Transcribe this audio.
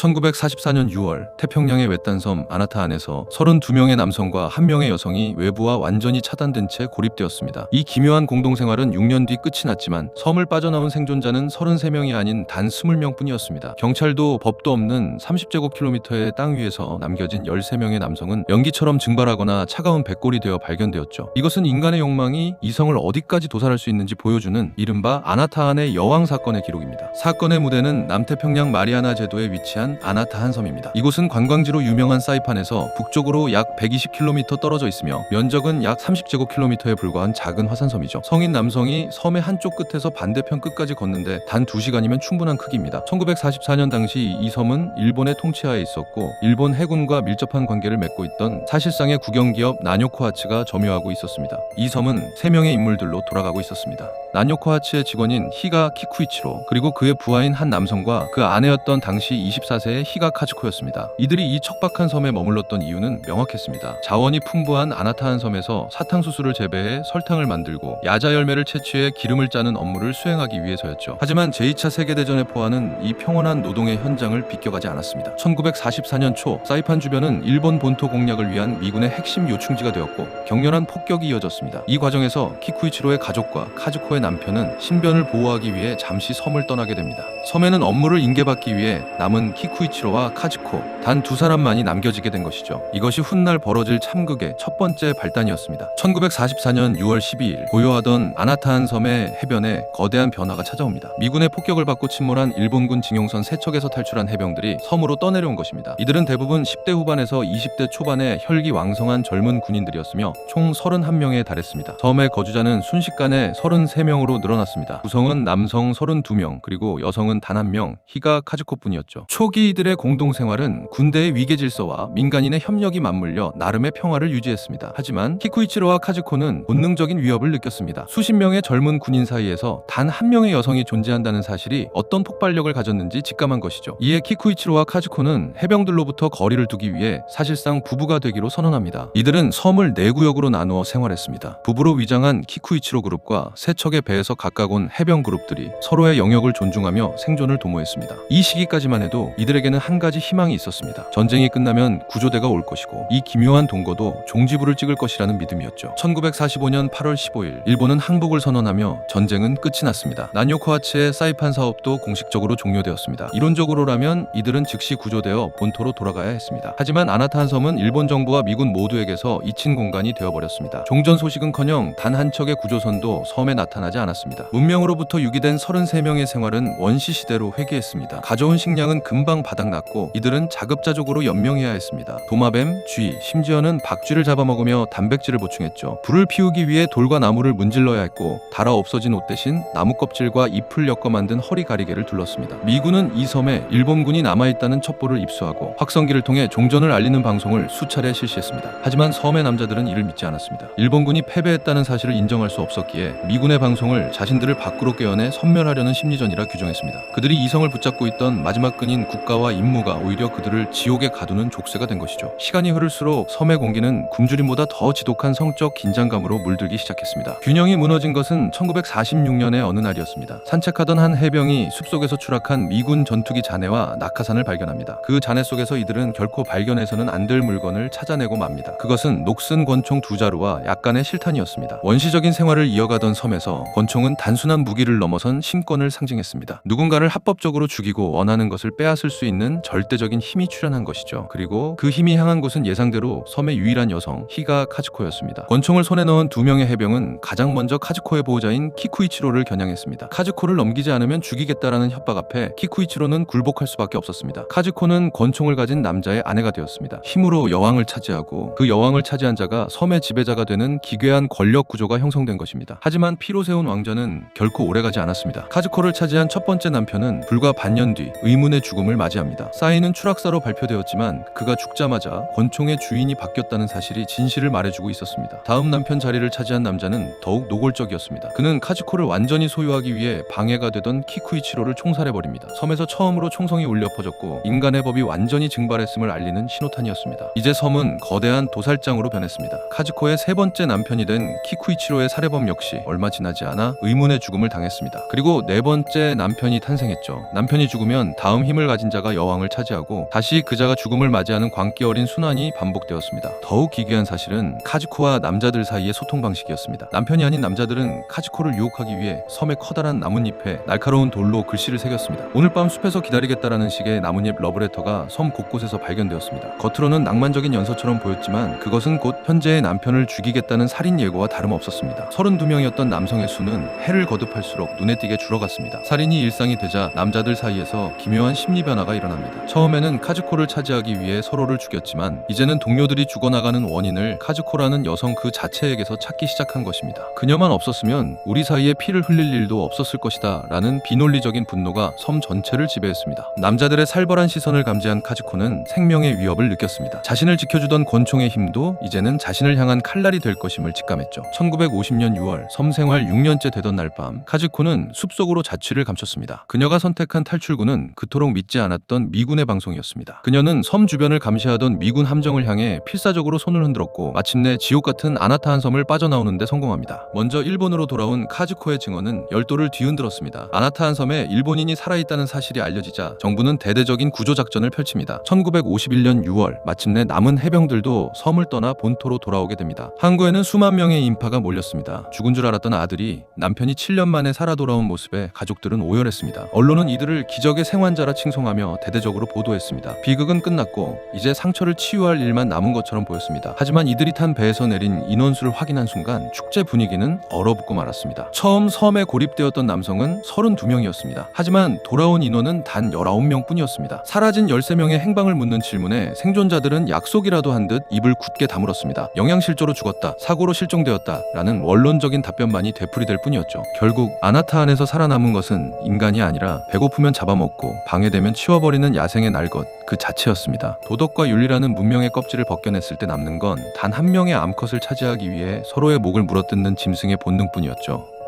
1944년 6월 태평양의 외딴섬 아나타 안에서 32명의 남성과 1명의 여성이 외부와 완전히 차단된 채 고립되었습니다. 이 기묘한 공동생활은 6년 뒤 끝이 났지만 섬을 빠져나온 생존자는 33명이 아닌 단 20명뿐이었습니다. 경찰도 법도 없는 30제곱킬로미터의 땅 위에서 남겨진 13명의 남성은 연기처럼 증발하거나 차가운 백골이 되어 발견되었죠. 이것은 인간의 욕망이 이성을 어디까지 도살할 수 있는지 보여주는 이른바 아나타한의 여왕 사건의 기록입니다. 사건의 무대는 남태평양 마리아나 제도에 위치한 아나타한 섬입니다. 이곳은 관광지로 유명한 사이판에서 북쪽으로 약 120km 떨어져 있으며 면적은 약 30제곱킬로미터에 불과한 작은 화산섬이죠. 성인 남성이 섬의 한쪽 끝에서 반대편 끝까지 걷는데 단 2시간이면 충분한 크기입니다. 1944년 당시 이 섬은 일본의 통치하에 있었고 일본 해군과 밀접한 관계를 맺고 있던 사실상의 국영기업 나뇨코하츠가 점유하고 있었습니다. 이 섬은 3명의 인물들로 돌아가고 있었습니다. 나뇨코하츠의 직원인 히가 키쿠이치로 그리고 그의 부하인 한 남성과 그 아내였던 당시 24세의 히가 카즈코였습니다. 이들이 이 척박한 섬에 머물렀던 이유는 명확했습니다. 자원이 풍부한 아나타한 섬에서 사탕수수를 재배해 설탕을 만들고 야자 열매를 채취해 기름을 짜는 업무를 수행하기 위해서였죠. 하지만 제2차 세계대전의 포화는 이 평온한 노동의 현장을 비껴가지 않았습니다. 1944년 초 사이판 주변은 일본 본토 공략을 위한 미군의 핵심 요충지가 되었고 격렬한 폭격이 이어졌습니다. 이 과정에서 키쿠이치로의 가족과 카즈코의 남편은 신변을 보호하기 위해 잠시 섬을 떠나게 됩니다. 섬에는 업무를 인계받기 위해 남은 키쿠이치로와 카즈코 단 2사람만이 남겨지게 된 것이죠. 이것이 훗날 벌어질 참극의 첫 번째 발단이었습니다. 1944년 6월 12일 고요하던 아나타한 섬의 해변에 거대한 변화가 찾아옵니다. 미군의 폭격을 받고 침몰한 일본군 징용선 3척에서 탈출한 해병들이 섬으로 떠내려온 것입니다. 이들은 대부분 10대 후반에서 20대 초반의 혈기왕성한 젊은 군인들이었으며 총 31명에 달했습니다. 섬의 거주자는 순식간에 33명으로 늘어났습니다. 구성은 남성 32명 그리고 여성은 단 1명 히가 카즈코뿐이었죠. 초기 이들의 공동생활은 군대의 위계 질서와 민간인의 협력이 맞물려 나름의 평화를 유지했습니다. 하지만 키쿠이치로와 카즈코는 본능적인 위협을 느꼈습니다. 수십 명의 젊은 군인 사이에서 단 1명의 여성이 존재한다는 사실이 어떤 폭발력을 가졌는지 직감한 것이죠. 이에 키쿠이치로와 카즈코는 해병들로부터 거리를 두기 위해 사실상 부부가 되기로 선언합니다. 이들은 섬을 4구역으로 나누어 생활했습니다. 부부로 위장한 키쿠이치로 그룹과 세 척의 배에서 각각 온 해병 그룹들이 서로의 영역을 존중하며 생존을 도모했습니다. 이 시기까지만 해도 이들에게는 한 가지 희망이 있었습니다. 전쟁이 끝나면 구조대가 올 것이고 이 기묘한 동거도 종지부를 찍을 것이라는 믿음이었죠. 1945년 8월 15일 일본은 항복을 선언하며 전쟁은 끝이 났습니다. 나뇨코하츠의 사이판 사업도 공식적으로 종료되었습니다. 이론적으로라면 이들은 즉시 구조되어 본토로 돌아가야 했습니다. 하지만 아나타한 섬은 일본 정부와 미군 모두에게서 잊힌 공간이 되어버렸습니다. 종전 소식은커녕 단 한 척의 구조선도 섬에 나타나지 않았습니다. 문명으로부터 유기된 33명의 생활은 원시시대로 회귀했습니다. 가져온 식량은 금방 바닥났고 이들은 자급자족으로 연명해야 했습니다. 도마뱀, 쥐, 심지어는 박쥐를 잡아먹으며 단백질을 보충했죠. 불을 피우기 위해 돌과 나무를 문질러야 했고 닳아 없어진 옷 대신 나무 껍질과 잎을 엮어 만든 허리 가리개를 둘렀습니다. 미군은 이 섬에 일본군이 남아있다는 첩보를 입수하고 확성기를 통해 종전을 알리는 방송을 수차례 실시했습니다. 하지만 섬의 남자들은 이를 믿지 않았습니다. 일본군이 패배했다는 사실을 인정할 수 없었기에 미군의 방송을 자신들을 밖으로 깨어내 섬멸하려는 심리전이라 규정했습니다. 그들이 이성을 붙잡고 있던 마지막 끈인 국가와 임무가 오히려 그들을 지옥에 가두는 족쇄가 된 것이죠. 시간이 흐를수록 섬의 공기는 굶주림보다 더 지독한 성적 긴장감으로 물들기 시작했습니다. 균형이 무너진 것은 1946년의 어느 날이었습니다. 산책하던 한 해병이 숲속에서 추락한 미군 전투기 잔해와 낙하산을 발견합니다. 그 잔해 속에서 이들은 결코 발견해서는 안 될 물건을 찾아내고 맙니다. 그것은 녹슨 권총 2자루와 약간의 실탄이었습니다. 원시적인 생활을 이어가던 섬에서 권총은 단순한 무기를 넘어선 신권을 상징했습니다. 누군가를 합법적으로 죽이고 원하는 것을 빼앗을 수 있는 절대적인 힘이 출현한 것이죠. 그리고 그 힘이 향한 곳은 예상대로 섬의 유일한 여성 히가 카즈코였습니다. 권총을 손에 넣은 2명의 해병은 가장 먼저 카즈코의 보호자인 키쿠이치로를 겨냥했습니다. 카즈코를 넘기지 않으면 죽이겠다라는 협박 앞에 키쿠이치로는 굴복할 수밖에 없었습니다. 카즈코는 권총을 가진 남자의 아내가 되었습니다. 힘으로 여왕을 차지하고 그 여왕을 차지한 자가 섬의 지배자가 되는 기괴한 권력 구조가 형성된 것입니다. 하지만 피로 세운 왕좌는 결코 오래가지 않았습니다. 카즈코를 차지한 첫 번째 남편은 불과 반년 뒤 의문의 죽음을 맞이합니다. 사인은 추락사로 발표되었지만 그가 죽자마자 권총의 주인이 바뀌었다는 사실이 진실을 말해주고 있었습니다. 다음 남편 자리를 차지한 남자는 더욱 노골적이었습니다. 그는 카즈코를 완전히 소유하기 위해 방해가 되던 키쿠이치로를 총살해버립니다. 섬에서 처음으로 총성이 울려 퍼졌고 인간의 법이 완전히 증발했음을 알리는 신호탄이었습니다. 이제 섬은 거대한 도살장으로 변했습니다. 카즈코의 세 번째 남편이 된 키쿠이치로의 살해범 역시 얼마 지나지 않아 의문의 죽음을 당했습니다. 그리고 네 번째 남편이 탄생했죠. 남편이 죽으면 다음 힘을 가진 자가 여왕을 차지하고 다시 그 자가 죽음을 맞이하는 광기 어린 순환이 반복되었습니다. 더욱 기괴한 사실은 카즈코와 남자들 사이의 소통 방식이었습니다. 남편이 아닌 남자들은 카즈코를 유혹하기 위해 섬의 커다란 나뭇잎에 날카로운 돌로 글씨를 새겼습니다. 오늘 밤 숲에서 기다리겠다라는 식의 나뭇잎 러브레터가 섬 곳곳에서 발견되었습니다. 겉으로는 낭만적인 연서처럼 보였지만 그것은 곧 현재의 남편을 죽이겠다는 살인 예고와 다름없었습니다. 32명이었던 남성의 수는 해를 거듭할수록 눈에 띄게 줄어갔습니다. 살인이 일상이 되자 남자들 사이에서 기묘한 심리 변화가 일어납니다. 처음에는 카즈코를 차지하기 위해 서로를 죽였지만 이제는 동료들이 죽어나가는 원인을 카즈코라는 여성 그 자체에게서 찾기 시작한 것입니다. 그녀만 없었으면 우리 사이에 피를 흘릴 일도 없었을 것이다 라는 비논리적인 분노가 섬 전체를 지배했습니다. 남자들의 살벌한 시선을 감지한 카즈코는 생명의 위협을 느꼈습니다. 자신을 지켜주던 권총의 힘도 이제는 자신을 향한 칼날이 될 것임을 직감했죠. 1950년 6월 섬 생활 6년째 되던 날 밤 카즈코는 숲속으로 자취를 감췄습니다. 그녀가 선택한 탈출구는 그토록 믿지 않았던 미군의 방송이었습니다. 그녀는 섬 주변을 감시하던 미군 함정을 향해 필사적으로 손을 흔들었고 마침내 지옥 같은 아나타한 섬을 빠져나오는 데 성공합니다. 먼저 일본으로 돌아온 카즈코의 증언은 열도를 뒤흔들었습니다. 아나타한 섬에 일본인이 살아있다는 사실이 알려지자 정부는 대대적인 구조작전을 펼칩니다. 1951년 6월 마침내 남은 해병들도 섬을 떠나 본토로 돌아오게 됩니다. 항구에는 수만 명의 인파가 몰렸습니다. 죽은 줄 알았던 아들이 남편이 7년 만에 살아 돌아온 모습에 가족들은 오열했습니다. 언론은 이들을 기적의 생환자라 칭송하며 대대적으로 보도했습니다. 비극은 끝났고 이제 상처를 치유할 일만 남은 것처럼 보였습니다. 하지만 이들이 탄 배에서 내린 인원수를 확인한 순간 축제 분위기는 얼어붙고 말았습니다. 처음 섬에 고립되었던 남성은 32명이었습니다. 하지만 돌아온 인원은 단 19명 뿐이었습니다. 사라진 13명의 행방을 묻는 질문에 생존자들은 약속이라도 한 듯 입을 굳게 다물었습니다. 영양실조로 죽었다, 사고로 실종되었다 라는 원론적인 답변만이 되풀이될 뿐이었죠. 결국 아나타 안에서 살아남은 것은 인간이 아니라 배고프면 잡아먹고 방해되면 치워버리는 야생의 날것 그 자체였습니다. 도덕과 윤리라는 문명의 껍질을 벗겨냈을 때 남는 건 단 한 명의 암컷을 차지하기 위해 서로의 목을 물어뜯는 짐승의 본능뿐이었죠.